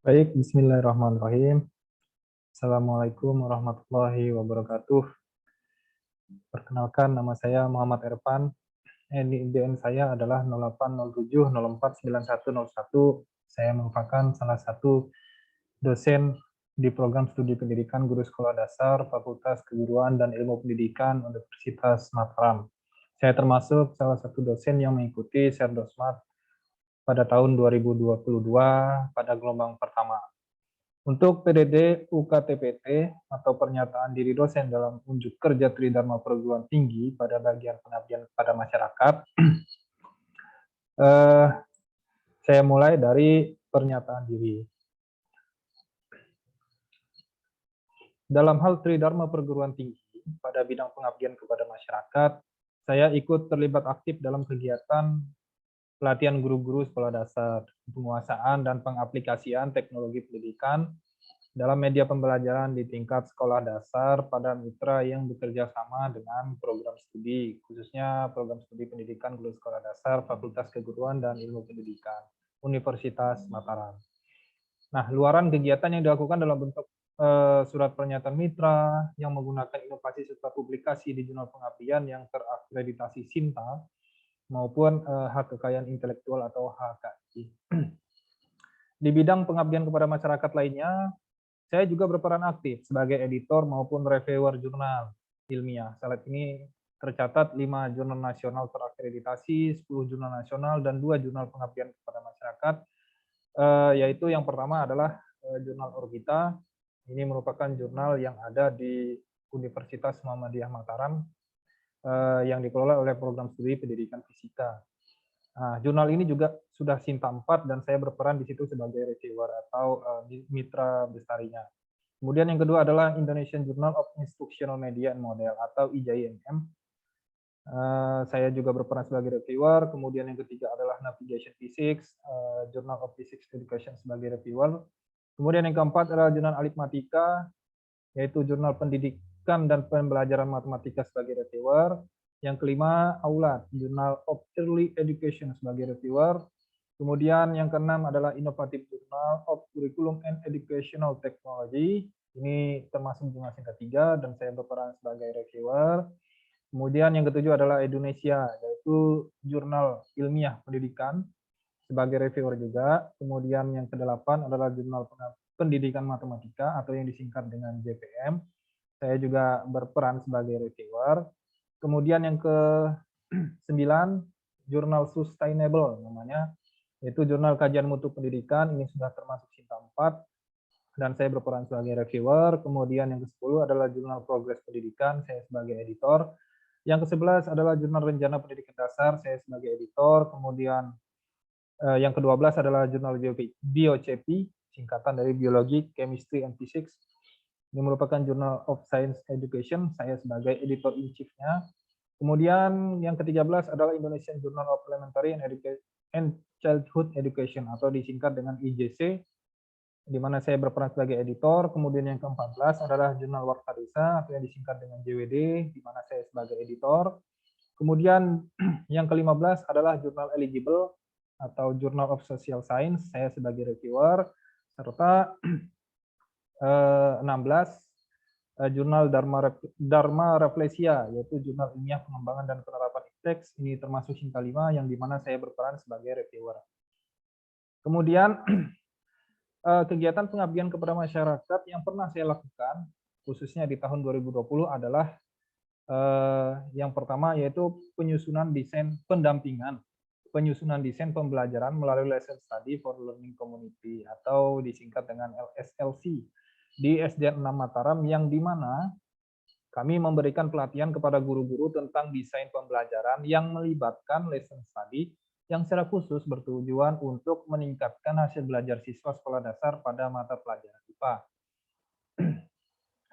Baik, bismillahirrahmanirrahim. Assalamualaikum warahmatullahi wabarakatuh. Perkenalkan, nama saya Muhammad Ervan. NIDN saya adalah 0807049101. Saya merupakan salah satu dosen di program studi pendidikan guru sekolah dasar Fakultas Keguruan dan Ilmu Pendidikan Universitas Mataram. Saya termasuk salah satu dosen yang mengikuti Serdosmat pada tahun 2022 pada gelombang pertama. Untuk PDD UKTPT atau pernyataan diri dosen dalam unjuk kerja Tridharma Perguruan Tinggi pada bagian pengabdian kepada masyarakat, saya mulai dari pernyataan diri. Dalam hal Tridharma Perguruan Tinggi pada bidang pengabdian kepada masyarakat, saya ikut terlibat aktif dalam kegiatan pelatihan guru-guru sekolah dasar, penguasaan dan pengaplikasian teknologi pendidikan dalam media pembelajaran di tingkat sekolah dasar pada mitra yang bekerja sama dengan program studi, khususnya program studi pendidikan guru sekolah dasar Fakultas Keguruan dan Ilmu Pendidikan Universitas Mataram. Nah, luaran kegiatan yang dilakukan dalam bentuk surat pernyataan mitra yang menggunakan inovasi serta publikasi di jurnal pengabdian yang terakreditasi SINTA maupun hak kekayaan intelektual atau HKI. Di bidang pengabdian kepada masyarakat lainnya, saya juga berperan aktif sebagai editor maupun reviewer jurnal ilmiah. Saat ini tercatat 5 jurnal nasional terakreditasi, 10 jurnal nasional, dan 2 jurnal pengabdian kepada masyarakat, yaitu yang pertama adalah jurnal Orbita. Ini merupakan jurnal yang ada di Universitas Muhammadiyah Mataram, yang dikelola oleh program studi pendidikan fisika. Nah, jurnal ini juga sudah Sinta 4 dan saya berperan di situ sebagai reviewer atau mitra bestarinya. Kemudian yang kedua adalah Indonesian Journal of Instructional Media and Model atau IJIMM. Saya juga berperan sebagai reviewer. Kemudian yang ketiga adalah Navigation Physics, Journal of Physics Education sebagai reviewer. Kemudian yang keempat adalah jurnal Aritmatika, yaitu jurnal pendidikan dan pembelajaran matematika sebagai reviewer. Yang kelima, Aula, Journal of Early Education sebagai reviewer. Kemudian yang keenam adalah Innovative Journal of Curriculum and Educational Technology. Ini termasuk jurnal singkat 3 dan saya berperan sebagai reviewer. Kemudian yang ketujuh adalah Indonesia, yaitu Jurnal Ilmiah Pendidikan sebagai reviewer juga. Kemudian yang kedelapan adalah Jurnal Pendidikan Matematika atau yang disingkat dengan JPM. Saya juga berperan sebagai reviewer. Kemudian yang ke-9, Jurnal Sustainable namanya, yaitu Jurnal Kajian Mutu Pendidikan, ini sudah termasuk Sinta 4, dan saya berperan sebagai reviewer. Kemudian yang ke-10 adalah Jurnal Progres Pendidikan, saya sebagai editor. Yang ke-11 adalah Jurnal Rencana Pendidikan Dasar, saya sebagai editor. Kemudian yang ke-12 adalah Jurnal BioCepi, singkatan dari Biologi, Chemistry, and Physics. Ini merupakan Journal of Science Education, saya sebagai editor in chief-nya. Kemudian yang ke-13 adalah Indonesian Journal of Elementary and Childhood Education atau disingkat dengan IJC, di mana saya berperan sebagai editor. Kemudian yang ke-14 adalah Jurnal Warta Desa atau yang disingkat dengan JWD, di mana saya sebagai editor. Kemudian yang ke-15 adalah Jurnal Eligible atau Journal of Social Science, saya sebagai reviewer, serta 16 Jurnal Dharma Reflesia, yaitu Jurnal Ilmiah Pengembangan dan Penerapan Teks, ini termasuk Sinta 5 yang dimana saya berperan sebagai reviewer. Kemudian kegiatan pengabdian kepada masyarakat yang pernah saya lakukan, khususnya di tahun 2020 adalah yang pertama yaitu penyusunan desain pendampingan, penyusunan desain pembelajaran melalui Lesson Study for Learning Community atau disingkat dengan LSLC di SDN 6 Mataram, yang dimana kami memberikan pelatihan kepada guru-guru tentang desain pembelajaran yang melibatkan lesson study yang secara khusus bertujuan untuk meningkatkan hasil belajar siswa sekolah dasar pada mata pelajaran IPA.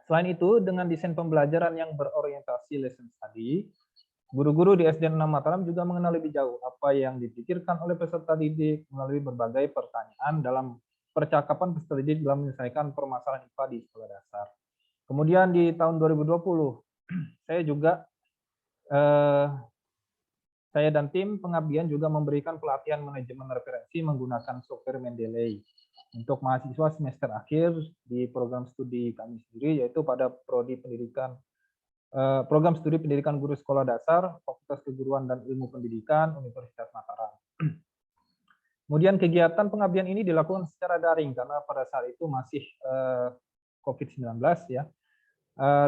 Selain itu, dengan desain pembelajaran yang berorientasi lesson study, guru-guru di SDN 6 Mataram juga mengenal lebih jauh apa yang dipikirkan oleh peserta didik melalui berbagai pertanyaan dalam percakapan peserta didik dalam menyelesaikan permasalahan IPA di sekolah dasar. Kemudian di tahun 2020, saya juga Saya dan tim pengabdian juga memberikan pelatihan manajemen referensi menggunakan software Mendeley untuk mahasiswa semester akhir di program studi kami sendiri, yaitu pada prodi pendidikan program studi pendidikan guru sekolah dasar, Fakultas Keguruan dan Ilmu Pendidikan, Universitas Mataram. Kemudian kegiatan pengabdian ini dilakukan secara daring karena pada saat itu masih COVID-19 ya.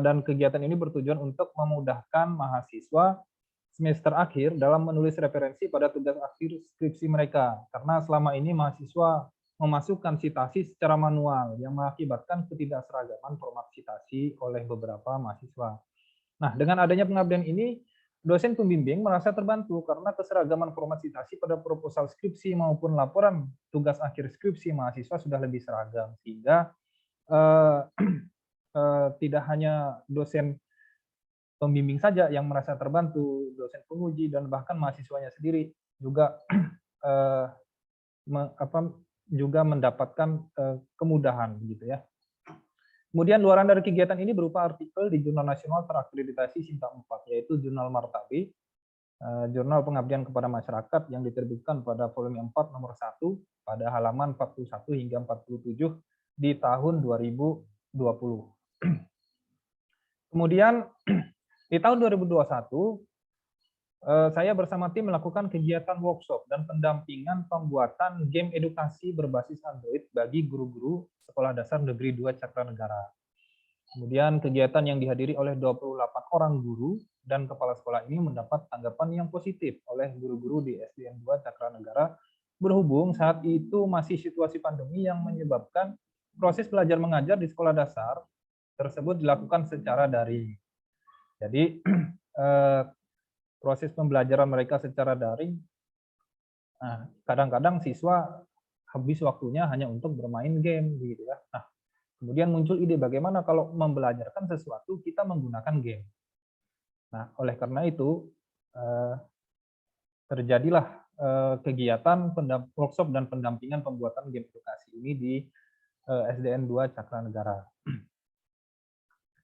Dan kegiatan ini bertujuan untuk memudahkan mahasiswa semester akhir dalam menulis referensi pada tugas akhir skripsi mereka. Karena selama ini mahasiswa memasukkan citasi secara manual yang mengakibatkan ketidakseragaman format citasi oleh beberapa mahasiswa. Nah, dengan adanya pengabdian ini, dosen pembimbing merasa terbantu karena keseragaman format citasi pada proposal skripsi maupun laporan tugas akhir skripsi mahasiswa sudah lebih seragam, sehingga tidak hanya dosen pembimbing saja yang merasa terbantu, dosen penguji dan bahkan mahasiswanya sendiri juga juga mendapatkan kemudahan gitu ya. Kemudian luaran dari kegiatan ini berupa artikel di jurnal nasional terakreditasi Sinta 4, yaitu Jurnal Martabi, Jurnal Pengabdian kepada Masyarakat yang diterbitkan pada volume 4 nomor 1 pada halaman 41 hingga 47 di tahun 2020. Kemudian di tahun 2021, saya bersama tim melakukan kegiatan workshop dan pendampingan pembuatan game edukasi berbasis Android bagi guru-guru Sekolah Dasar Negeri 2 Cakranegara. Kemudian kegiatan yang dihadiri oleh 28 orang guru dan kepala sekolah ini mendapat tanggapan yang positif oleh guru-guru di SDN 2 Cakranegara, berhubung saat itu masih situasi pandemi yang menyebabkan proses belajar mengajar di sekolah dasar tersebut dilakukan secara daring. Jadi proses pembelajaran mereka secara daring, kadang-kadang siswa habis waktunya hanya untuk bermain game, gitu ya. Nah, kemudian muncul ide bagaimana kalau membelajarkan sesuatu kita menggunakan game. Nah, oleh karena itu terjadilah kegiatan workshop dan pendampingan pembuatan game edukasi ini di SDN 2 Cakranegara.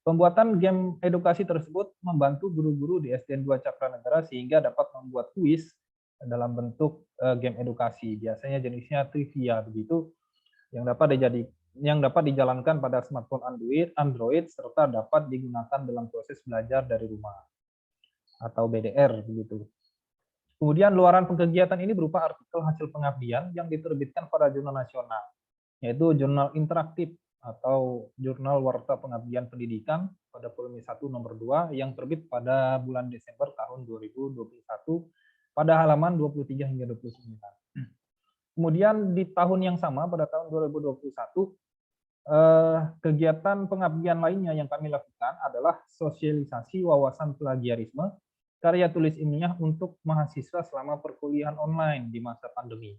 Pembuatan game edukasi tersebut membantu guru-guru di SDN 2 Cakranegara sehingga dapat membuat kuis dalam bentuk game edukasi. Biasanya jenisnya trivia begitu, yang dapat dijalankan pada smartphone Android serta dapat digunakan dalam proses belajar dari rumah atau BDR begitu. Kemudian luaran kegiatan ini berupa artikel hasil pengabdian yang diterbitkan pada jurnal nasional, yaitu jurnal interaktif atau Jurnal Warta Pengabdian Pendidikan pada volume 1 nomor 2 yang terbit pada bulan Desember tahun 2021 pada halaman 23 hingga 29. Kemudian di tahun yang sama pada tahun 2021 kegiatan pengabdian lainnya yang kami lakukan adalah sosialisasi wawasan plagiarisme karya tulis ilmiah untuk mahasiswa selama perkuliahan online di masa pandemi.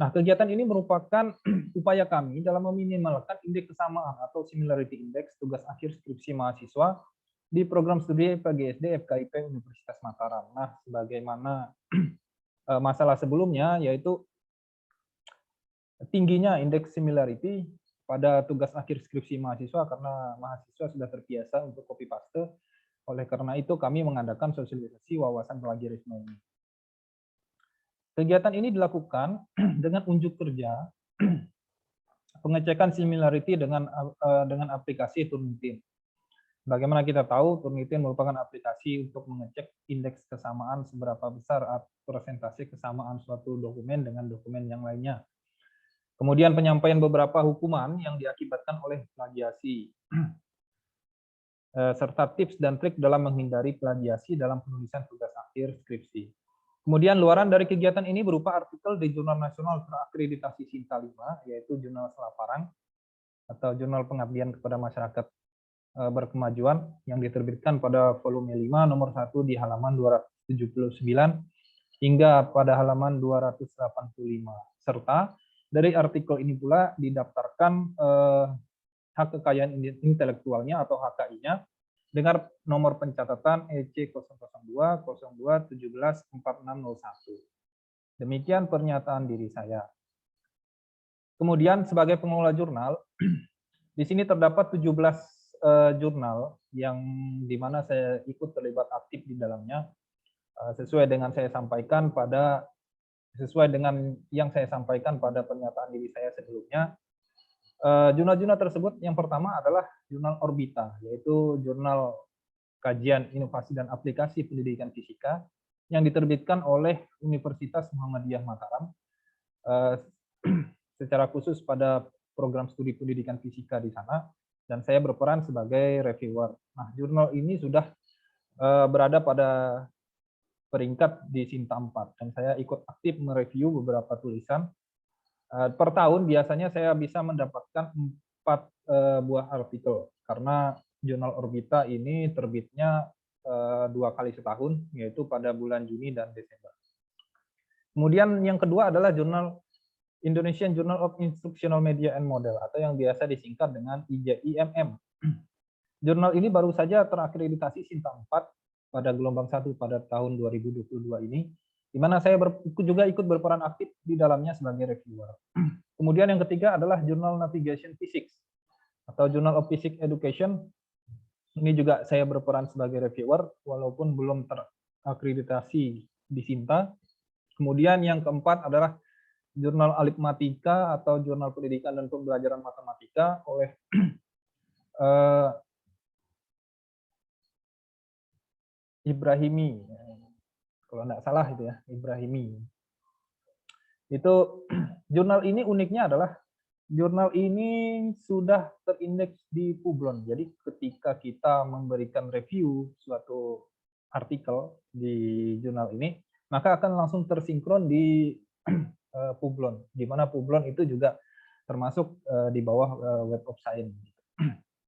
Nah, kegiatan ini merupakan upaya kami dalam meminimalkan indeks kesamaan atau similarity index tugas akhir skripsi mahasiswa di program studi PGSD FKIP Universitas Mataram. Nah, sebagaimana masalah sebelumnya, yaitu tingginya indeks similarity pada tugas akhir skripsi mahasiswa karena mahasiswa sudah terbiasa untuk copy paste. Oleh karena itu, kami mengadakan sosialisasi wawasan plagiarisme ini. Kegiatan ini dilakukan dengan unjuk kerja pengecekan similarity dengan aplikasi Turnitin. Bagaimana kita tahu, Turnitin merupakan aplikasi untuk mengecek indeks kesamaan seberapa besar persentase kesamaan suatu dokumen dengan dokumen yang lainnya. Kemudian penyampaian beberapa hukuman yang diakibatkan oleh plagiasi, serta tips dan trik dalam menghindari plagiasi dalam penulisan tugas akhir skripsi. Kemudian luaran dari kegiatan ini berupa artikel di Jurnal Nasional Terakreditasi Sinta 5, yaitu Jurnal Selaparang atau Jurnal Pengabdian kepada Masyarakat Berkemajuan yang diterbitkan pada volume 5 nomor 1 di halaman 279 hingga pada halaman 285. Serta dari artikel ini pula didaftarkan hak kekayaan intelektualnya atau HKI-nya dengan nomor pencatatan EC 002-02-17-4601. Demikian pernyataan diri saya. Kemudian sebagai pengelola jurnal, di sini terdapat 17 jurnal yang dimana saya ikut terlibat aktif di dalamnya. sesuai dengan yang saya sampaikan pada pernyataan diri saya sebelumnya. Jurnal-jurnal tersebut yang pertama adalah jurnal Orbita, yaitu jurnal kajian inovasi dan aplikasi pendidikan fisika yang diterbitkan oleh Universitas Muhammadiyah Mataram secara khusus pada program studi pendidikan fisika di sana, dan saya berperan sebagai reviewer. Nah, jurnal ini sudah berada pada peringkat di Sinta 4, dan saya ikut aktif mereview beberapa tulisan. Per tahun biasanya saya bisa mendapatkan 4 buah artikel, karena jurnal Orbita ini terbitnya 2 kali setahun, yaitu pada bulan Juni dan Desember. Kemudian yang kedua adalah jurnal Indonesian Journal of Instructional Media and Model, atau yang biasa disingkat dengan IJIMM. Jurnal ini baru saja terakreditasi Sinta 4 pada gelombang 1 pada tahun 2022 ini, di mana saya juga ikut berperan aktif di dalamnya sebagai reviewer. Kemudian yang ketiga adalah Journal Navigation Physics atau Journal of Physics Education. Ini juga saya berperan sebagai reviewer walaupun belum terakreditasi di Sinta. Kemudian yang keempat adalah Jurnal Aritmatika atau Jurnal Pendidikan dan Pembelajaran Matematika oleh Ibrahimi, kalau tidak salah itu ya, Ibrahimi. Itu jurnal ini uniknya adalah jurnal ini sudah terindeks di Publon. Jadi ketika kita memberikan review suatu artikel di jurnal ini, maka akan langsung tersinkron di Publon, di mana Publon itu juga termasuk di bawah Web of Science.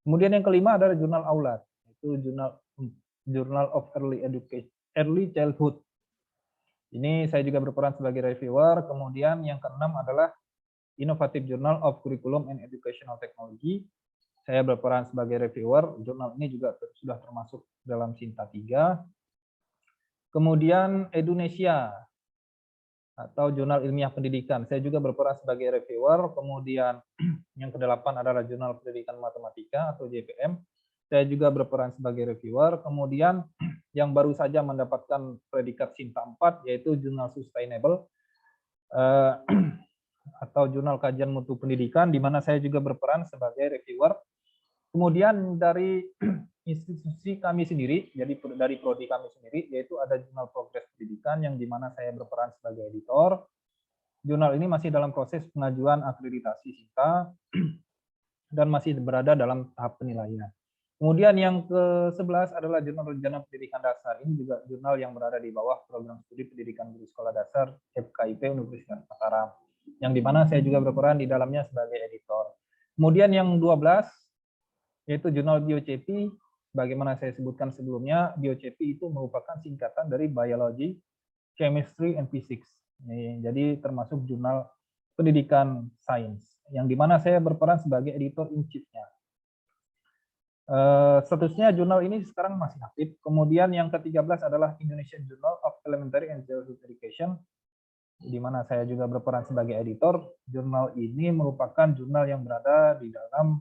Kemudian yang kelima adalah jurnal Aulad, itu Journal of Early Childhood. Ini saya juga berperan sebagai reviewer. Kemudian yang keenam adalah Innovative Journal of Curriculum and Educational Technology. Saya berperan sebagai reviewer. Jurnal ini juga sudah termasuk dalam Sinta 3. Kemudian Indonesia atau Jurnal Ilmiah Pendidikan. Saya juga berperan sebagai reviewer. Kemudian yang kedelapan adalah Jurnal Pendidikan Matematika atau JPM. Saya juga berperan sebagai reviewer. Kemudian yang baru saja mendapatkan predikat Sinta 4 yaitu Jurnal Sustainable atau Jurnal Kajian Mutu Pendidikan, di mana saya juga berperan sebagai reviewer. Kemudian dari institusi kami sendiri, jadi dari prodi kami sendiri, yaitu ada Jurnal Progres Pendidikan yang di mana saya berperan sebagai editor. Jurnal ini masih dalam proses pengajuan akreditasi Sinta dan masih berada dalam tahap penilaian. Kemudian yang ke-11 adalah Jurnal Rencana Pendidikan Dasar. Ini juga jurnal yang berada di bawah program studi pendidikan guru sekolah dasar FKIP Universitas Mataram, yang di mana saya juga berperan di dalamnya sebagai editor. Kemudian yang 12 yaitu Jurnal BioCP. Bagaimana saya sebutkan sebelumnya, BioCP itu merupakan singkatan dari Biology, Chemistry, and Physics. Jadi termasuk jurnal pendidikan sains, yang di mana saya berperan sebagai editor in chief-nya. Statusnya jurnal ini sekarang masih aktif. Kemudian yang ke-13 adalah Indonesian Journal of Elementary and Childhood Education, di mana saya juga berperan sebagai editor. Jurnal ini merupakan jurnal yang berada di dalam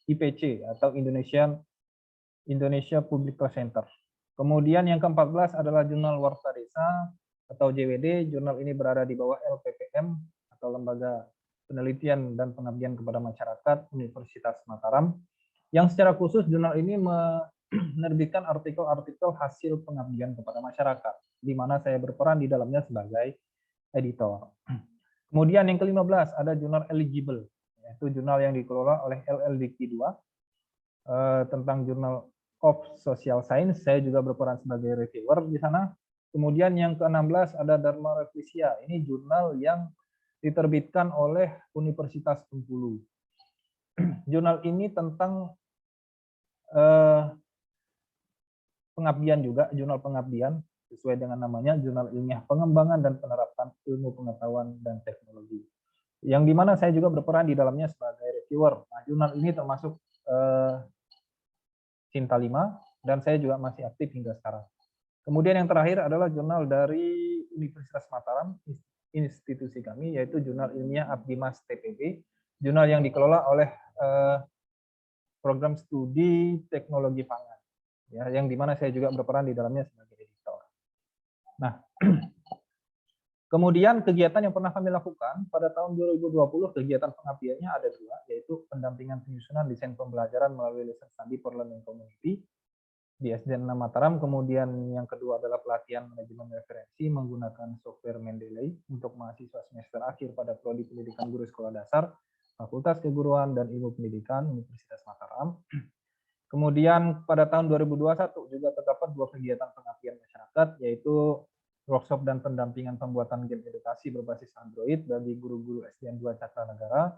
IPC atau Indonesia Public Center. Kemudian yang ke-14 adalah Jurnal Warta Desa atau JWD. Jurnal ini berada di bawah LPPM atau Lembaga Penelitian dan Pengabdian kepada Masyarakat Universitas Mataram, yang secara khusus jurnal ini menerbitkan artikel-artikel hasil pengabdian kepada masyarakat, di mana saya berperan di dalamnya sebagai editor. Kemudian yang ke-15 ada jurnal eligible, yaitu jurnal yang dikelola oleh LLDK 2 tentang Journal of Social Science. Saya juga berperan sebagai reviewer di sana. Kemudian yang ke-16 ada Dharma Revisia. Ini jurnal yang diterbitkan oleh Universitas Bengkulu. Jurnal ini tentang pengabdian juga, jurnal pengabdian, sesuai dengan namanya, Jurnal Ilmiah Pengembangan dan Penerapan Ilmu Pengetahuan dan Teknologi. Yang dimana saya juga berperan di dalamnya sebagai reviewer. Nah, jurnal ini termasuk Sinta 5, dan saya juga masih aktif hingga sekarang. Kemudian yang terakhir adalah jurnal dari Universitas Mataram, institusi kami, yaitu Jurnal Ilmiah Abdimas TPB, jurnal yang dikelola oleh Program Studi Teknologi Pangan. ya, yang dimana saya juga berperan di dalamnya sebagai editor. Nah, kemudian kegiatan yang pernah kami lakukan pada tahun 2020, kegiatan pengabdiannya ada dua, yaitu pendampingan penyusunan desain pembelajaran melalui Lesson Study for Learning Community di SDN 6 Mataram. Kemudian yang kedua adalah pelatihan manajemen referensi menggunakan software Mendeley untuk mahasiswa semester akhir pada Prodi Pendidikan Guru Sekolah Dasar, Fakultas Keguruan dan Ilmu Pendidikan Universitas Mataram. Kemudian pada tahun 2021 juga terdapat dua kegiatan pengabdian masyarakat, yaitu workshop dan pendampingan pembuatan game edukasi berbasis Android bagi guru-guru SDN 2 Cakra Negara.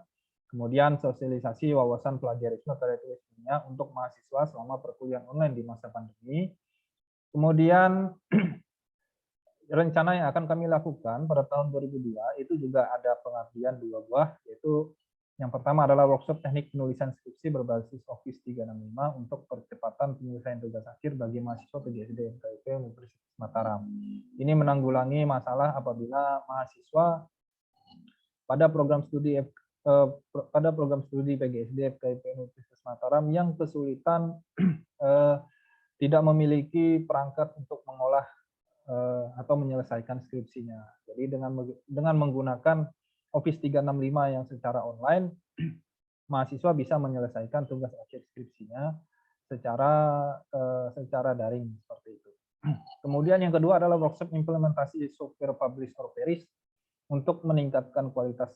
Kemudian sosialisasi wawasan plagiarisme karya tulis ilmiah untuk mahasiswa selama perkuliahan online di masa pandemi. Kemudian rencana yang akan kami lakukan pada tahun 2002 itu juga ada pengabdian dua buah, yaitu yang pertama adalah workshop teknik penulisan skripsi berbasis Office 365 untuk percepatan penyelesaian tugas akhir bagi mahasiswa PGSD FKIP Universitas Mataram. Ini menanggulangi masalah apabila mahasiswa pada program studi PGSD FKIP Universitas Mataram yang kesulitan tidak memiliki perangkat untuk mengolah atau menyelesaikan skripsinya. Jadi dengan menggunakan Office 365 yang secara online, mahasiswa bisa menyelesaikan tugas akhir skripsinya secara daring seperti itu. Kemudian yang kedua adalah workshop implementasi software Publish or Perish untuk meningkatkan kualitas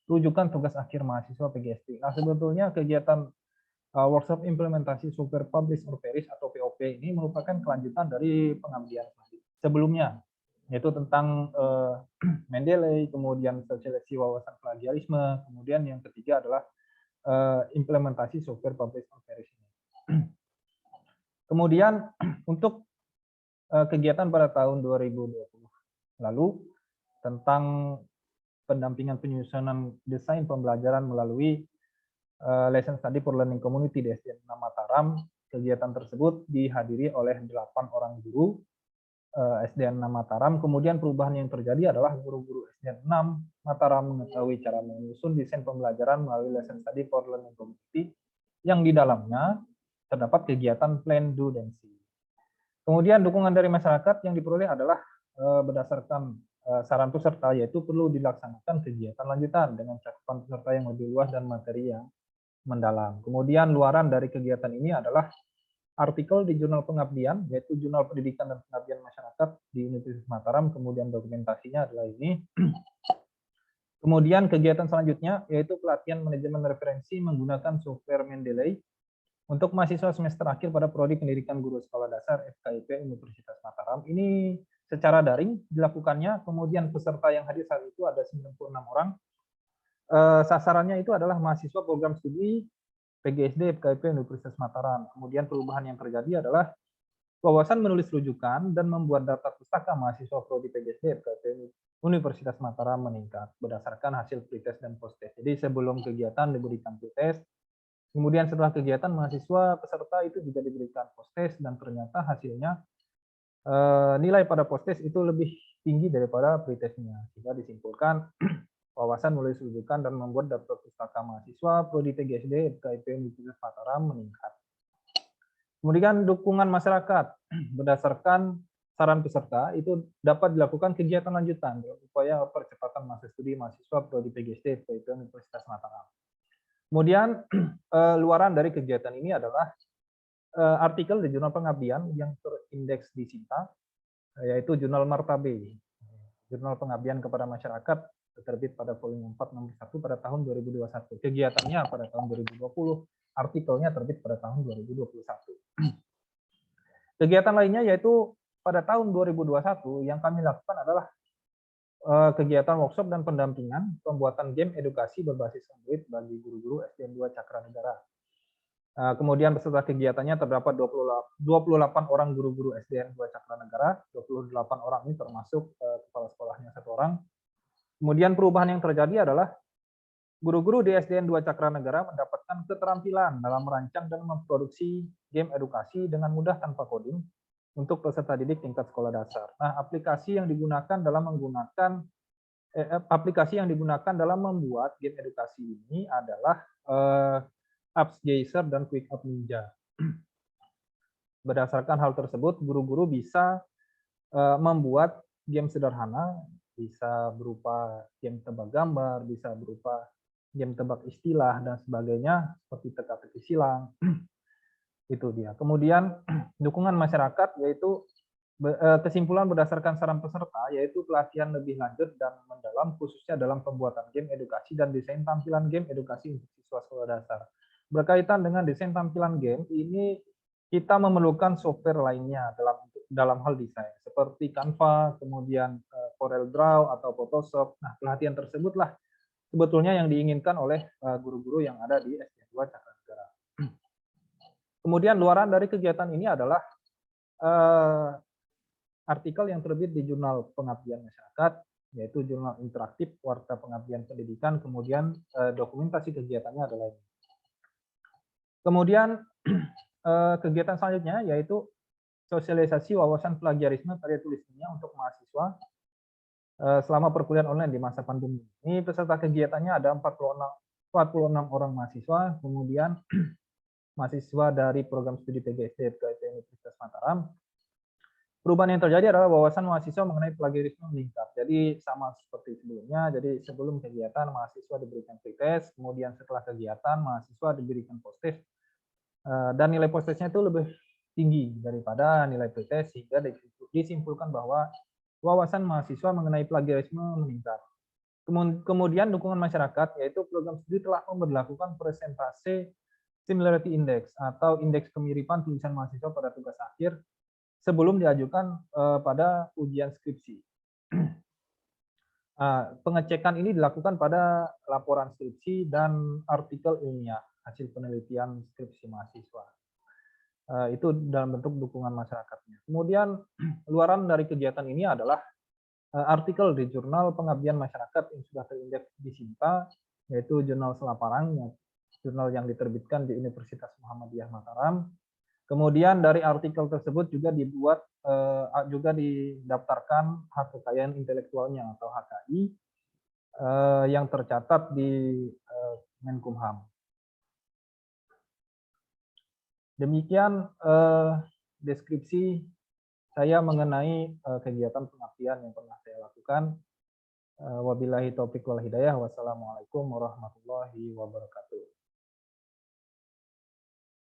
rujukan tugas akhir mahasiswa PGSD. Nah, sebetulnya kegiatan workshop implementasi software Publish or Perish atau POP ini merupakan kelanjutan dari pengabdian sebelumnya, yaitu tentang Mendeley, kemudian sosialisasi wawasan plagiarisme, kemudian yang ketiga adalah implementasi software Publish or Perish ini. Kemudian untuk kegiatan pada tahun 2020 lalu tentang pendampingan penyusunan desain pembelajaran melalui Lesson Study for Learning Community di SDN 6 Mataram. Kegiatan tersebut dihadiri oleh 8 orang guru SDN 6 Mataram. Kemudian perubahan yang terjadi adalah guru-guru SDN 6 Mataram mengetahui cara menyusun desain pembelajaran melalui Lesson Study for Learning Community yang di dalamnya terdapat kegiatan plan, do, dan see. Kemudian dukungan dari masyarakat yang diperoleh adalah berdasarkan saran peserta, yaitu perlu dilaksanakan kegiatan lanjutan dengan cakupan peserta yang lebih luas dan materi yang mendalam. Kemudian luaran dari kegiatan ini adalah artikel di Jurnal Pengabdian, yaitu Jurnal Pendidikan dan Pengabdian Masyarakat di Universitas Mataram, kemudian dokumentasinya adalah ini. Kemudian kegiatan selanjutnya yaitu pelatihan manajemen referensi menggunakan software Mendeley untuk mahasiswa semester akhir pada Prodi Pendidikan Guru Sekolah Dasar FKIP Universitas Mataram. Ini secara daring dilakukannya, kemudian peserta yang hadir saat itu ada 96 orang. Sasarannya itu adalah mahasiswa program studi PGSD FKIP Universitas Mataram. Kemudian perubahan yang terjadi adalah wawasan menulis rujukan dan membuat daftar pustaka mahasiswa Prodi PGSD FKIP Universitas Mataram meningkat berdasarkan hasil pretest dan posttest. Jadi sebelum kegiatan diberikan pretest, kemudian setelah kegiatan mahasiswa peserta itu juga diberikan posttest dan ternyata hasilnya nilai pada posttest itu lebih tinggi daripada pretestnya. Sehingga disimpulkan wawasan menulis rujukan dan membuat daftar pustaka mahasiswa Prodi PGSD FKIP Universitas Mataram meningkat. Kemudian dukungan masyarakat berdasarkan saran peserta itu dapat dilakukan kegiatan lanjutan upaya percepatan masa studi mahasiswa Prodi PGSD FKIP Universitas Mataram. Kemudian luaran dari kegiatan ini adalah artikel di Jurnal Pengabdian yang terindeks di Sinta, yaitu Jurnal Martabe, Jurnal Pengabdian kepada Masyarakat, terbit pada volume 4 nomor 1 pada tahun 2021. Kegiatannya pada tahun 2020, artikelnya terbit pada tahun 2021. Kegiatan lainnya yaitu pada tahun 2021 yang kami lakukan adalah kegiatan workshop dan pendampingan pembuatan game edukasi berbasis Android bagi guru-guru SDN 2 Cakra Negara. Kemudian peserta kegiatannya terdapat 28 orang guru-guru SDN 2 Cakra Negara, 28 orang ini termasuk kepala sekolahnya 1 orang. Kemudian perubahan yang terjadi adalah guru-guru di SDN 2 Cakra Negara mendapatkan keterampilan dalam merancang dan memproduksi game edukasi dengan mudah tanpa coding untuk peserta didik tingkat sekolah dasar. Nah, aplikasi yang digunakan dalam membuat game edukasi ini adalah Apps Geyser dan QuickUp Ninja. Berdasarkan hal tersebut, guru-guru bisa membuat game sederhana, bisa berupa game tebak gambar, bisa berupa game tebak istilah dan sebagainya, seperti teka-teki silang. Itu dia. Kemudian dukungan masyarakat, yaitu kesimpulan berdasarkan saran peserta, yaitu pelatihan lebih lanjut dan mendalam, khususnya dalam pembuatan game edukasi dan desain tampilan game edukasi untuk siswa sekolah dasar. Berkaitan dengan desain tampilan game, ini kita memerlukan software lainnya dalam hal desain, seperti Canva, kemudian CorelDRAW atau Photoshop. Nah, pelatihan tersebutlah sebetulnya yang diinginkan oleh guru-guru yang ada di SD2 Cakra Negara. Kemudian luaran dari kegiatan ini adalah artikel yang terbit di Jurnal Pengabdian Masyarakat, yaitu jurnal interaktif Warta Pengabdian Pendidikan, kemudian dokumentasi kegiatannya adalah ini. Kemudian kegiatan selanjutnya yaitu sosialisasi wawasan plagiarisme karya tulis ilmiah untuk mahasiswa selama perkuliahan online di masa pandemi. Ini peserta kegiatannya ada 46 orang mahasiswa, kemudian mahasiswa dari program studi PGSD FKIP Universitas Mataram. Perubahan yang terjadi adalah wawasan mahasiswa mengenai plagiarisme meningkat. Jadi sama seperti sebelumnya, jadi sebelum kegiatan mahasiswa diberikan pretest, kemudian setelah kegiatan mahasiswa diberikan post-test, dan nilai post-testnya itu lebih tinggi daripada nilai pretest, sehingga disimpulkan bahwa wawasan mahasiswa mengenai plagiarisme meningkat. Kemudian dukungan masyarakat, yaitu program studi telah memberlakukan presentase similarity index atau indeks kemiripan tulisan mahasiswa pada tugas akhir sebelum diajukan pada ujian skripsi. Pengecekan ini dilakukan pada laporan skripsi dan artikel ilmiah hasil penelitian skripsi mahasiswa. Itu dalam bentuk dukungan masyarakatnya. Kemudian luaran dari kegiatan ini adalah artikel di Jurnal Pengabdian Masyarakat yang sudah terindeks di SIMTA, yaitu Jurnal Selaparang, jurnal yang diterbitkan di Universitas Muhammadiyah Mataram. Kemudian dari artikel tersebut juga didaftarkan hak kekayaan intelektualnya atau HKI yang tercatat di Menkumham. Demikian deskripsi saya mengenai kegiatan pengabdian yang pernah saya lakukan. Wabillahi taufiq wal hidayah. Wassalamualaikum warahmatullahi wabarakatuh.